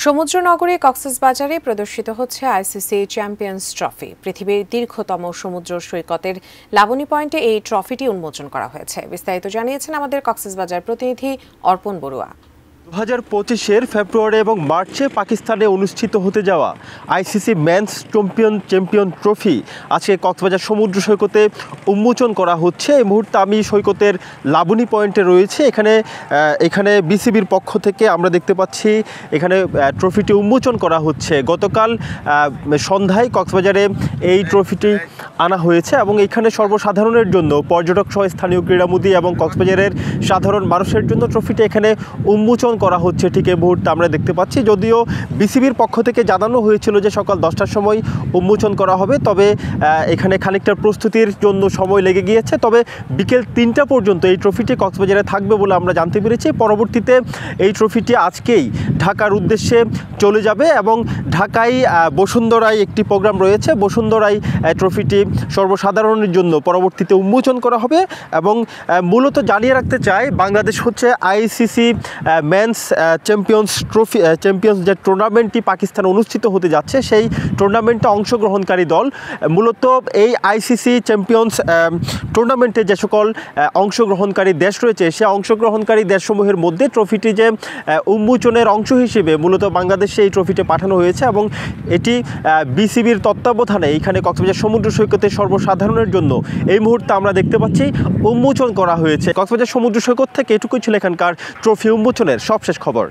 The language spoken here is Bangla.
সমুদ্রনগরী কক্সবাজারে প্রদর্শিত হচ্ছে আইসিসি চ্যাম্পিয়ন্স ট্রফি। পৃথিবীর দীর্ঘতম সমুদ্র সৈকতের লাবণী পয়েন্টে এই ট্রফিটি উন্মোচন করা হয়েছে। বিস্তারিত জানিয়েছেন আমাদের কক্সবাজার প্রতিনিধি অর্পণ বড়ুয়া। 2025-এর ফেব্রুয়ারি এবং মার্চে পাকিস্তানে অনুষ্ঠিত হতে যাওয়া আইসিসি মেন্স চ্যাম্পিয়ন ট্রফি আজকে কক্সবাজার সমুদ্র সৈকতে উন্মোচন করা হচ্ছে। এই মুহূর্তে আমি সৈকতের লাবণী পয়েন্টে রয়েছে। এখানে বিসিবির পক্ষ থেকে আমরা দেখতে পাচ্ছি এখানে ট্রফিটি উন্মোচন করা হচ্ছে। গতকাল সন্ধ্যায় কক্সবাজারে এই ট্রফিটি আনা হয়েছে এবং এখানে সর্বসাধারণের জন্য পর্যটক সহ স্থানীয় ক্রীড়ামোদী এবং কক্সবাজারের সাধারণ মানুষের জন্য ট্রফিটি এখানে উন্মোচন করা হচ্ছে। ঠিক এই মুহূর্তে আমরা দেখতে পাচ্ছি, যদিও বিসিবির পক্ষ থেকে জানানো হয়েছিল যে সকাল 10টার সময় উন্মোচন করা হবে, তবে এখানে খানিকটা প্রস্তুতির জন্য সময় লেগে গিয়েছে। তবে বিকেল 3টা পর্যন্ত এই ট্রফিটি কক্সবাজারে থাকবে বলে আমরা জানতে পেরেছি। পরবর্তীতে এই ট্রফিটি আজকেই ঢাকার উদ্দেশ্যে চলে যাবে এবং ঢাকায় বসুন্ধরায় একটি প্রোগ্রাম রয়েছে। বসুন্ধরায় ট্রফিটি সর্বসাধারণের জন্য পরবর্তীতে উন্মোচন করা হবে। এবং মূলত জানিয়ে রাখতে চাই, বাংলাদেশ হচ্ছে আইসিসি মেন্স চ্যাম্পিয়ন্স যে টুর্নামেন্টটি পাকিস্তানে অনুষ্ঠিত হতে যাচ্ছে, সেই টুর্নামেন্টে অংশগ্রহণকারী দল। মূলত এই আইসিসি চ্যাম্পিয়ন্স টুর্নামেন্টে যে সকল অংশগ্রহণকারী দেশ রয়েছে, সে অংশগ্রহণকারী দেশসমূহের মধ্যে ট্রফিটি যে উন্মোচনের অংশ হিসেবে মূলত বাংলাদেশে এই ট্রফিটি পাঠানো হয়েছে এবং এটি বিসিবির তত্ত্বাবধানে এখানে কক্সবাজার সমুদ্র সৈকতে সর্বসাধারণের জন্য এই মুহূর্তে আমরা দেখতে পাচ্ছি উন্মোচন করা হয়েছে। কক্সবাজার সমুদ্র সৈকত থেকে এটুকুই ছিল এখানকার ট্রফি উন্মোচনের সবশেষ খবর।